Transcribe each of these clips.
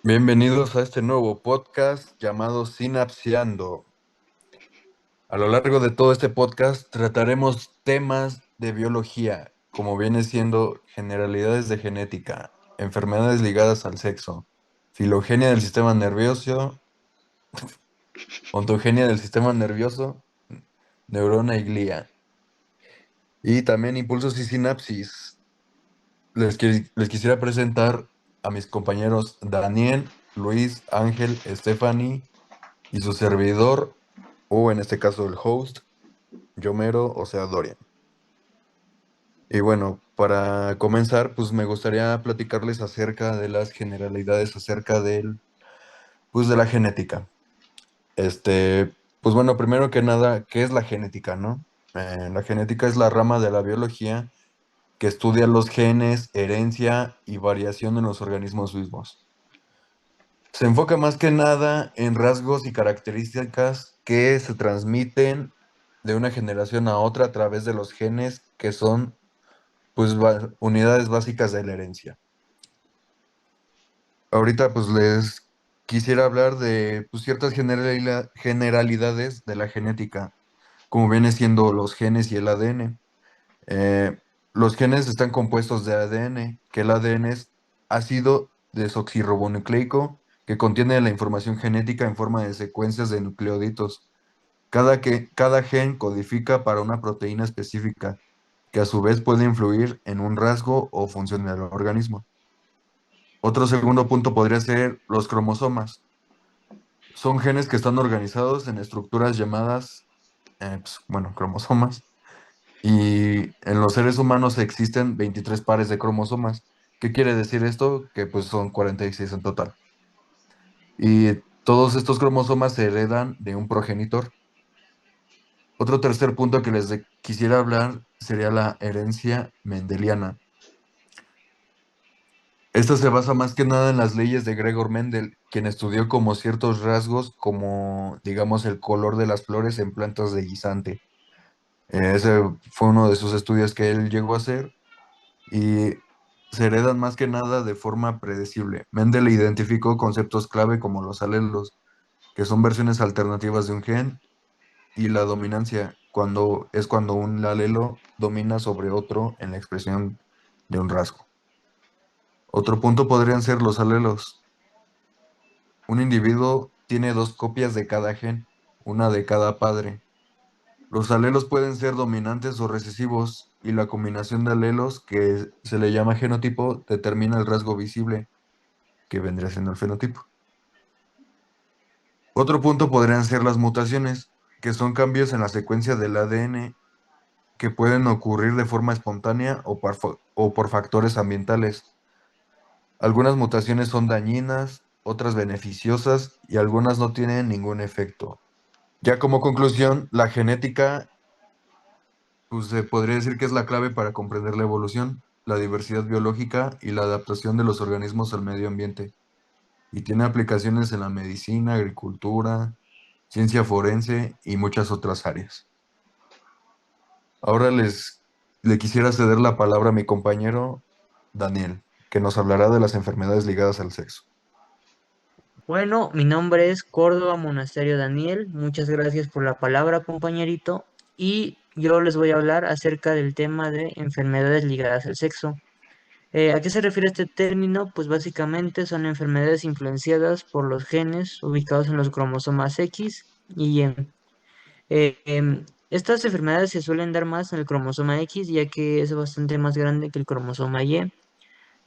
Bienvenidos a este nuevo podcast llamado Sinapseando. A lo largo de todo este podcast trataremos temas de biología, como viene siendo generalidades de genética, enfermedades ligadas al sexo, filogenia del sistema nervioso, ontogenia del sistema nervioso, neurona y glía, y también impulsos y sinapsis. Les quisiera presentar a mis compañeros Daniel, Luis, Ángel, Stephanie y su servidor, o en este caso el host, Yomero, o sea, Dorian. Y bueno, para comenzar, pues me gustaría platicarles acerca de las generalidades acerca pues de la genética. Pues bueno, primero que nada, ¿qué es la genética, no? La genética es la rama de la biología que estudia los genes, herencia y variación en los organismos vivos. Se enfoca más que nada en rasgos y características que se transmiten de una generación a otra a través de los genes, que son pues unidades básicas de la herencia. Ahorita pues les quisiera hablar de pues, ciertas generalidades de la genética, como viene siendo los genes y el ADN. Eh, los genes están compuestos de ADN, que el ADN es ácido desoxirribonucleico, que contiene la información genética en forma de secuencias de nucleótidos. Cada gen codifica para una proteína específica, que a su vez puede influir en un rasgo o función del organismo. Otro segundo punto podría ser los cromosomas. Son genes que están organizados en estructuras llamadas, bueno, cromosomas. Y en los seres humanos existen 23 pares de cromosomas. ¿Qué quiere decir esto? Que pues son 46 en total. Y todos estos cromosomas se heredan de un progenitor. Otro tercer punto que quisiera hablar sería la herencia mendeliana. Esta se basa más que nada en las leyes de Gregor Mendel, quien estudió como ciertos rasgos como, digamos, el color de las flores en plantas de guisante. Ese fue uno de sus estudios que él llegó a hacer y se heredan más que nada de forma predecible. Mendel identificó conceptos clave como los alelos, que son versiones alternativas de un gen, y la dominancia, cuando un alelo domina sobre otro en la expresión de un rasgo. Otro punto podrían ser los alelos. Un individuo tiene dos copias de cada gen, una de cada padre. Los alelos pueden ser dominantes o recesivos, y la combinación de alelos, que se le llama genotipo, determina el rasgo visible, que vendría siendo el fenotipo. Otro punto podrían ser las mutaciones, que son cambios en la secuencia del ADN que pueden ocurrir de forma espontánea o por factores ambientales. Algunas mutaciones son dañinas, otras beneficiosas y algunas no tienen ningún efecto. Ya como conclusión, la genética, pues se podría decir que es la clave para comprender la evolución, la diversidad biológica y la adaptación de los organismos al medio ambiente, y tiene aplicaciones en la medicina, agricultura, ciencia forense y muchas otras áreas. Ahora le quisiera ceder la palabra a mi compañero Daniel, que nos hablará de las enfermedades ligadas al sexo. Bueno, mi nombre es Córdoba Monasterio Daniel. Muchas gracias por la palabra, compañerito. Y yo les voy a hablar acerca del tema de enfermedades ligadas al sexo. ¿A qué se refiere este término? Pues básicamente son enfermedades influenciadas por los genes ubicados en los cromosomas X y Y. Estas enfermedades se suelen dar más en el cromosoma X, ya que es bastante más grande que el cromosoma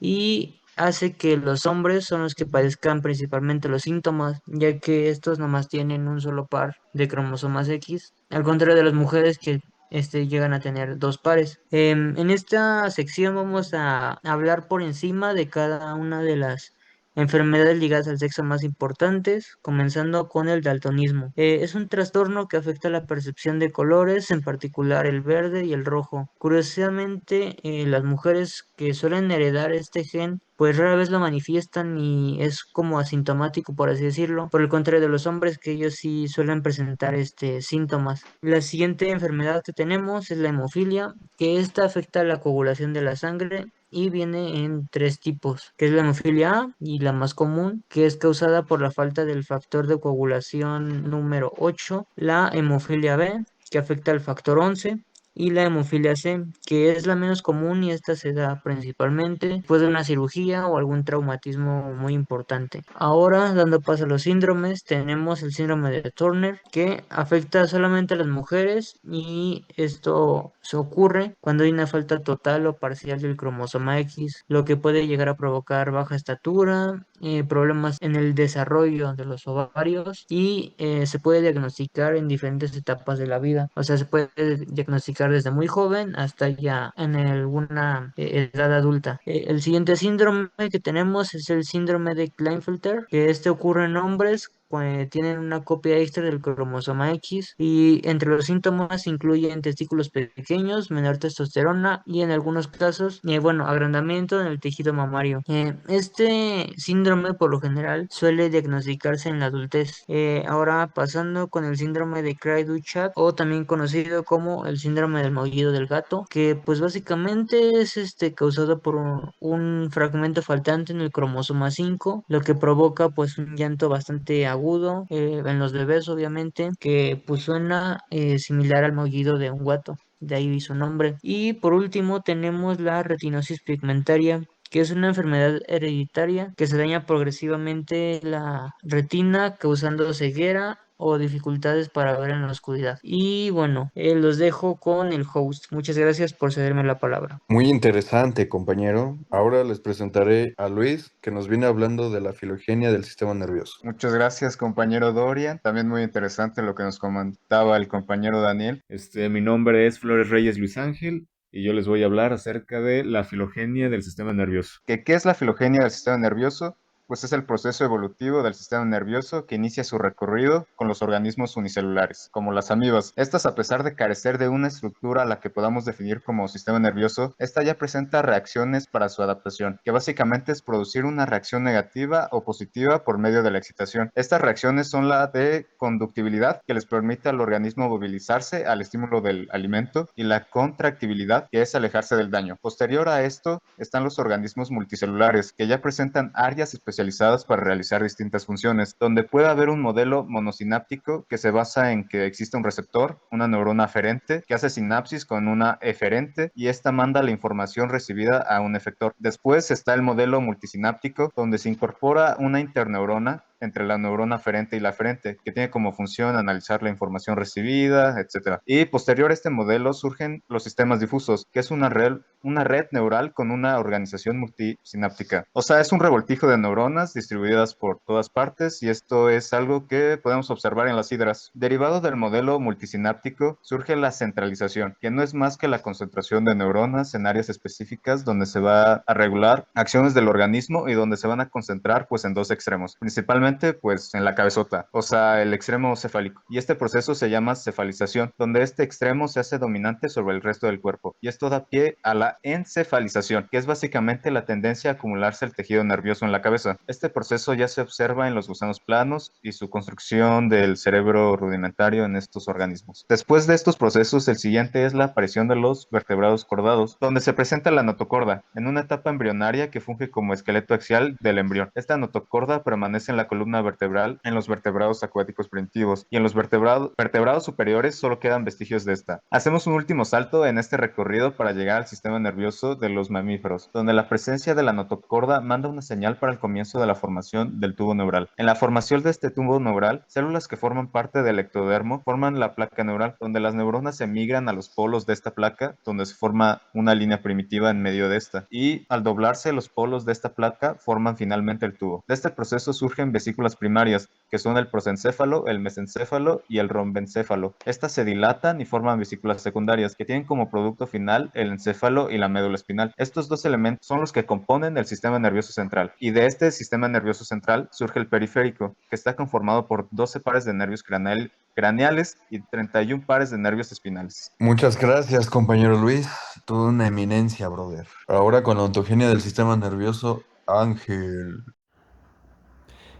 y hace que los hombres son los que padezcan principalmente los síntomas, ya que estos nomás tienen un solo par de cromosomas X, al contrario de las mujeres que llegan a tener dos pares. En esta sección vamos a hablar por encima de cada una de las enfermedades ligadas al sexo más importantes, comenzando con el daltonismo. Es un trastorno que afecta la percepción de colores, en particular el verde y el rojo. Curiosamente, las mujeres que suelen heredar este gen, pues rara vez lo manifiestan y es como asintomático, por así decirlo. Por el contrario de los hombres, que ellos sí suelen presentar síntomas. La siguiente enfermedad que tenemos es la hemofilia, que esta afecta la coagulación de la sangre y viene en tres tipos, que es la hemofilia A y la más común, que es causada por la falta del factor de coagulación número 8, la hemofilia B, que afecta al factor 11, y la hemofilia C, que es la menos común y esta se da principalmente después de una cirugía o algún traumatismo muy importante. Ahora, dando paso a los síndromes, tenemos el síndrome de Turner, que afecta solamente a las mujeres y esto se ocurre cuando hay una falta total o parcial del cromosoma X, lo que puede llegar a provocar baja estatura, problemas en el desarrollo de los ovarios y se puede diagnosticar en diferentes etapas de la vida. O sea, se puede diagnosticar desde muy joven hasta ya en alguna edad adulta. El siguiente síndrome que tenemos es el síndrome de Klinefelter, que este ocurre en hombres cuando tienen una copia extra del cromosoma X y entre los síntomas incluyen testículos pequeños, menor testosterona y en algunos casos, bueno, agrandamiento en el tejido mamario. Este síndrome por lo general suele diagnosticarse en la adultez. Ahora pasando con el síndrome de Cray-Duchat o también conocido como el síndrome del maullido del gato, que pues básicamente es causado por un fragmento faltante en el cromosoma 5, lo que provoca pues un llanto bastante agudo en los bebés obviamente, que pues suena similar al maullido de un gato. De ahí su nombre. Y por último tenemos la retinosis pigmentaria, que es una enfermedad hereditaria que se daña progresivamente la retina, causando ceguera o dificultades para ver en la oscuridad. Y bueno, los dejo con el host. Muchas gracias por cederme la palabra. Muy interesante, compañero. Ahora les presentaré a Luis, que nos viene hablando de la filogenia del sistema nervioso. Muchas gracias, compañero Dorian. También muy interesante lo que nos comentaba el compañero Daniel. Mi nombre es Flores Reyes Luis Ángel y yo les voy a hablar acerca de la filogenia del sistema nervioso. ¿Qué es la filogenia del sistema nervioso? Pues es el proceso evolutivo del sistema nervioso que inicia su recorrido con los organismos unicelulares, como las amibas. Estas, a pesar de carecer de una estructura a la que podamos definir como sistema nervioso, esta ya presenta reacciones para su adaptación, que básicamente es producir una reacción negativa o positiva por medio de la excitación. Estas reacciones son la de conductibilidad, que les permite al organismo movilizarse al estímulo del alimento, y la contractibilidad, que es alejarse del daño. Posterior a esto están los organismos multicelulares, que ya presentan áreas especializadas para realizar distintas funciones, donde puede haber un modelo monosináptico que se basa en que existe un receptor, una neurona aferente, que hace sinapsis con una eferente y esta manda la información recibida a un efector. Después está el modelo multisináptico, donde se incorpora una interneurona entre la neurona aferente y la aferente, que tiene como función analizar la información recibida, etc. Y posterior a este modelo surgen los sistemas difusos, que es una red neural con una organización multisináptica. O sea, es un revoltijo de neuronas distribuidas por todas partes y esto es algo que podemos observar en las hidras. Derivado del modelo multisináptico surge la centralización, que no es más que la concentración de neuronas en áreas específicas donde se va a regular acciones del organismo y donde se van a concentrar pues en dos extremos, principalmente pues en la cabezota, o sea, el extremo cefálico. Y este proceso se llama cefalización, donde este extremo se hace dominante sobre el resto del cuerpo. Y esto da pie a la encefalización, que es básicamente la tendencia a acumularse el tejido nervioso en la cabeza. Este proceso ya se observa en los gusanos planos y su construcción del cerebro rudimentario en estos organismos. Después de estos procesos, el siguiente es la aparición de los vertebrados cordados, donde se presenta la notocorda, en una etapa embrionaria que funge como esqueleto axial del embrión. Esta notocorda permanece en la columna vertebral en los vertebrados acuáticos primitivos y en los vertebrados superiores solo quedan vestigios de esta. Hacemos un último salto en este recorrido para llegar al sistema nervioso de los mamíferos, donde la presencia de la notocorda manda una señal para el comienzo de la formación del tubo neural. En la formación de este tubo neural, células que forman parte del ectodermo forman la placa neural, donde las neuronas emigran a los polos de esta placa, donde se forma una línea primitiva en medio de esta, y al doblarse los polos de esta placa forman finalmente el tubo. De este proceso surgen vesículas primarias, que son el prosencéfalo, el mesencéfalo y el rombencéfalo. Estas se dilatan y forman vesículas secundarias, que tienen como producto final el encéfalo y la médula espinal. Estos dos elementos son los que componen el sistema nervioso central, y de este sistema nervioso central surge el periférico, que está conformado por 12 pares de nervios craneales y 31 pares de nervios espinales. Muchas gracias, compañero Luis. Toda una eminencia, brother. Ahora con la ontogenia del sistema nervioso, Ángel.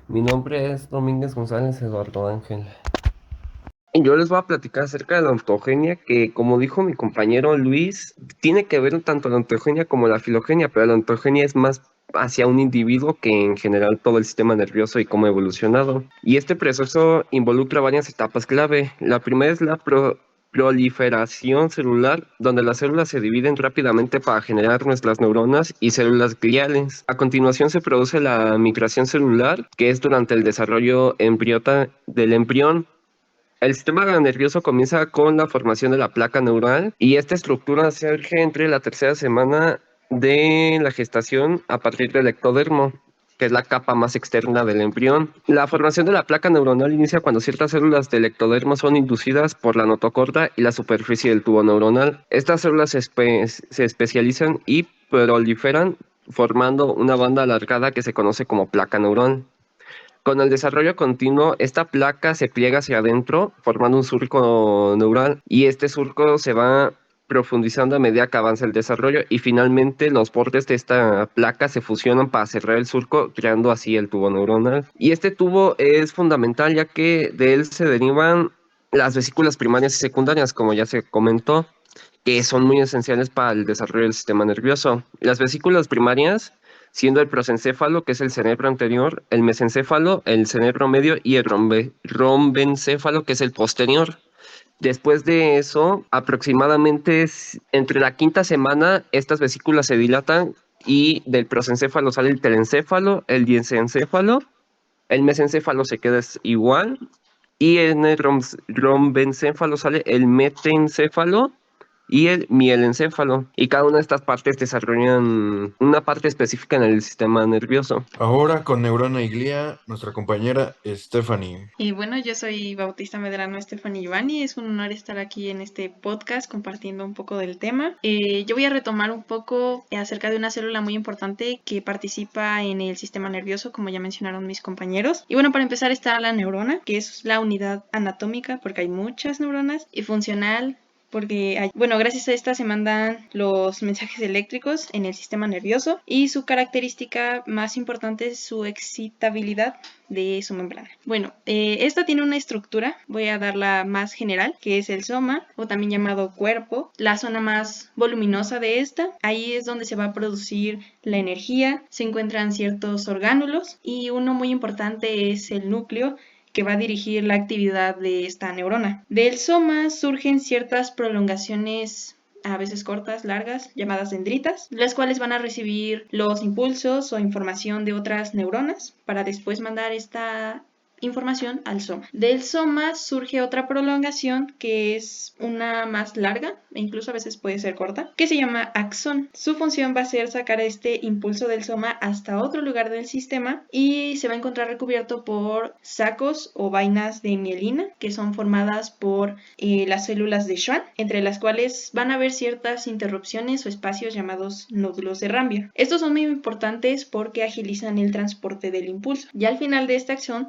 Mi nombre es Domínguez González Eduardo Ángel. Y yo les voy a platicar acerca de la ontogenia, que como dijo mi compañero Luis, tiene que ver tanto la ontogenia como la filogenia, pero la ontogenia es más hacia un individuo que en general todo el sistema nervioso y cómo ha evolucionado. Y este proceso involucra varias etapas clave. La primera es la proliferación celular, donde las células se dividen rápidamente para generar nuestras neuronas y células gliales. A continuación se produce la migración celular, que es durante el desarrollo del embrión. El sistema nervioso comienza con la formación de la placa neural y esta estructura surge entre la tercera semana de la gestación a partir del ectodermo, que es la capa más externa del embrión. La formación de la placa neuronal inicia cuando ciertas células del ectodermo son inducidas por la notocorda y la superficie del tubo neuronal. Estas células se especializan y proliferan formando una banda alargada que se conoce como placa neural. Con el desarrollo continuo, esta placa se pliega hacia adentro, formando un surco neural, y este surco se va profundizando a medida que avanza el desarrollo, y finalmente los bordes de esta placa se fusionan para cerrar el surco, creando así el tubo neuronal. Y este tubo es fundamental, ya que de él se derivan las vesículas primarias y secundarias, como ya se comentó, que son muy esenciales para el desarrollo del sistema nervioso. Las vesículas primarias, siendo el prosencéfalo, que es el cerebro anterior, el mesencéfalo, el cerebro medio, y el rombencéfalo, que es el posterior. Después de eso, aproximadamente entre la quinta semana, estas vesículas se dilatan y del prosencéfalo sale el telencéfalo, el diencencéfalo, el mesencéfalo se queda igual, y en el rombencéfalo sale el metencéfalo y el mielencéfalo. Y cada una de estas partes desarrollan una parte específica en el sistema nervioso. Ahora con neurona y glía, nuestra compañera Stephanie. Y bueno, yo soy Bautista Medrano Stephanie Giovanni. Es un honor estar aquí en este podcast compartiendo un poco del tema. Yo voy a retomar un poco acerca de una célula muy importante que participa en el sistema nervioso, como ya mencionaron mis compañeros. Y bueno, para empezar está la neurona, que es la unidad anatómica, porque hay muchas neuronas, y funcional, porque gracias a esta se mandan los mensajes eléctricos en el sistema nervioso, y su característica más importante es su excitabilidad de su membrana. Bueno, esta tiene una estructura, voy a darla más general, que es el soma, o también llamado cuerpo. La zona más voluminosa de esta, ahí es donde se va a producir la energía, se encuentran ciertos orgánulos, y uno muy importante es el núcleo, que va a dirigir la actividad de esta neurona. Del soma surgen ciertas prolongaciones, a veces cortas, largas, llamadas dendritas, las cuales van a recibir los impulsos o información de otras neuronas para después mandar esta información al soma. Del soma surge otra prolongación, que es una más larga e incluso a veces puede ser corta, que se llama axón. Su función va a ser sacar este impulso del soma hasta otro lugar del sistema, y se va a encontrar recubierto por sacos o vainas de mielina, que son formadas por las células de Schwann, entre las cuales van a haber ciertas interrupciones o espacios llamados nódulos de Rambier. Estos son muy importantes porque agilizan el transporte del impulso. Ya al final de esta acción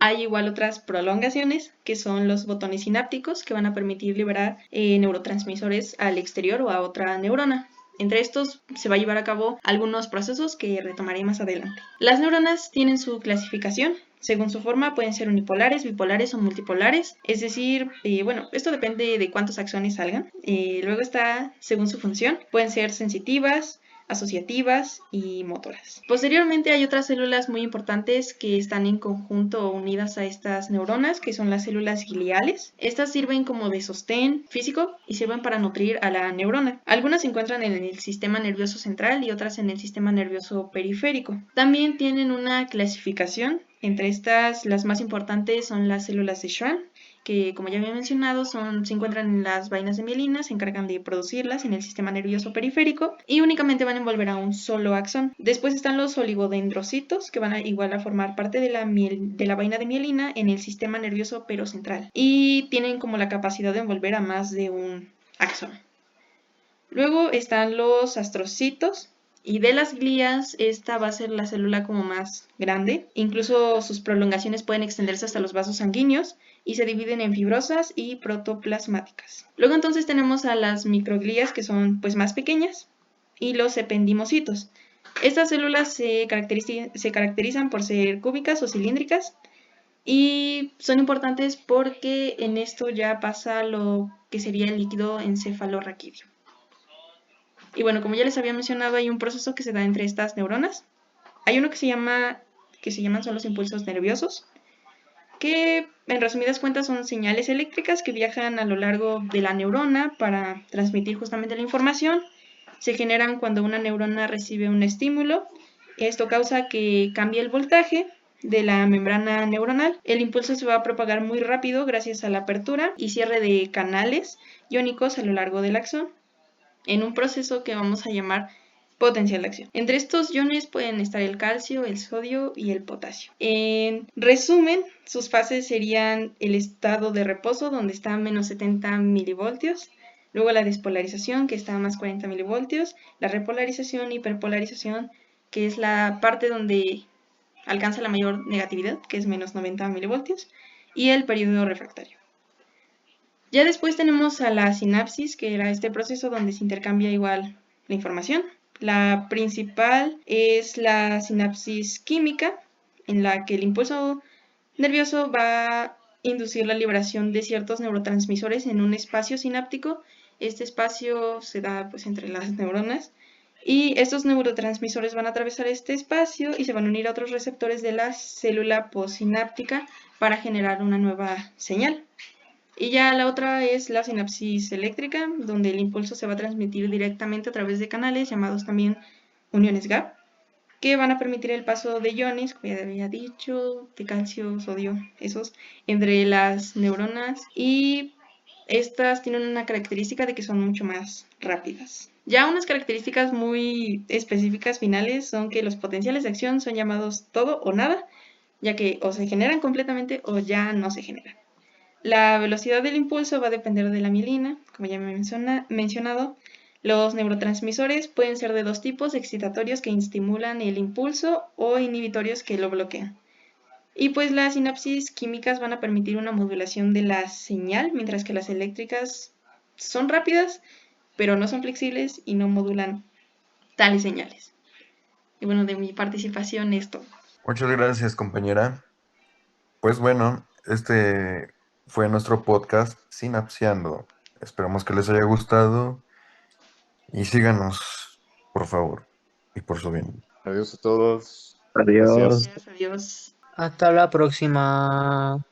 hay igual otras prolongaciones, que son los botones sinápticos, que van a permitir liberar neurotransmisores al exterior o a otra neurona. Entre estos se va a llevar a cabo algunos procesos que retomaré más adelante. Las neuronas tienen su clasificación. Según su forma, pueden ser unipolares, bipolares o multipolares. Es decir, esto depende de cuántos axones salgan. Luego está, según su función, pueden ser sensitivas, asociativas y motoras. Posteriormente hay otras células muy importantes que están en conjunto o unidas a estas neuronas, que son las células gliales. Estas sirven como de sostén físico y sirven para nutrir a la neurona. Algunas se encuentran en el sistema nervioso central y otras en el sistema nervioso periférico. También tienen una clasificación. Entre estas, las más importantes son las células de Schwann, que como ya había mencionado se encuentran en las vainas de mielina, se encargan de producirlas en el sistema nervioso periférico y únicamente van a envolver a un solo axón. Después están los oligodendrocitos, que van a igual a formar parte de la vaina de mielina en el sistema nervioso perocentral y tienen como la capacidad de envolver a más de un axón. Luego están los astrocitos. Y de las glías, esta va a ser la célula como más grande. Incluso sus prolongaciones pueden extenderse hasta los vasos sanguíneos y se dividen en fibrosas y protoplasmáticas. Luego entonces tenemos a las microglías, que son pues más pequeñas, y los ependimocitos. Estas células se caracterizan por ser cúbicas o cilíndricas Y son importantes porque en esto ya pasa lo que sería el líquido encefalorraquídeo. Y bueno, como ya les había mencionado, hay un proceso que se da entre estas neuronas. Hay uno que se llaman son los impulsos nerviosos, que en resumidas cuentas son señales eléctricas que viajan a lo largo de la neurona para transmitir justamente la información. Se generan cuando una neurona recibe un estímulo. Esto causa que cambie el voltaje de la membrana neuronal. El impulso se va a propagar muy rápido gracias a la apertura y cierre de canales iónicos a lo largo del axón, en un proceso que vamos a llamar potencial de acción. Entre estos iones pueden estar el calcio, el sodio y el potasio. En resumen, sus fases serían el estado de reposo, donde está a menos 70 milivoltios, luego la despolarización, que está a más 40 milivoltios, la repolarización, hiperpolarización, que es la parte donde alcanza la mayor negatividad, que es menos 90 milivoltios, y el periodo refractario. Ya después tenemos a la sinapsis, que era este proceso donde se intercambia igual la información. La principal es la sinapsis química, en la que el impulso nervioso va a inducir la liberación de ciertos neurotransmisores en un espacio sináptico. Este espacio se da pues entre las neuronas y estos neurotransmisores van a atravesar este espacio y se van a unir a otros receptores de la célula postsináptica para generar una nueva señal. Y ya la otra es la sinapsis eléctrica, donde el impulso se va a transmitir directamente a través de canales llamados también uniones gap, que van a permitir el paso de iones, como ya había dicho, de calcio, sodio, esos, entre las neuronas, y estas tienen una característica de que son mucho más rápidas. Ya unas características muy específicas finales son que los potenciales de acción son llamados todo o nada, ya que o se generan completamente o ya no se generan. La velocidad del impulso va a depender de la mielina, como ya me he mencionado. Los neurotransmisores pueden ser de dos tipos, excitatorios que estimulan el impulso o inhibitorios que lo bloquean. Y pues las sinapsis químicas van a permitir una modulación de la señal, mientras que las eléctricas son rápidas, pero no son flexibles y no modulan tales señales. Y bueno, de mi participación esto. Muchas gracias, compañera. Pues bueno, este fue nuestro podcast Sinapseando. Esperamos que les haya gustado y síganos, por favor, y por su bien. Adiós a todos. Adiós. Gracias. Gracias a Dios. Hasta la próxima.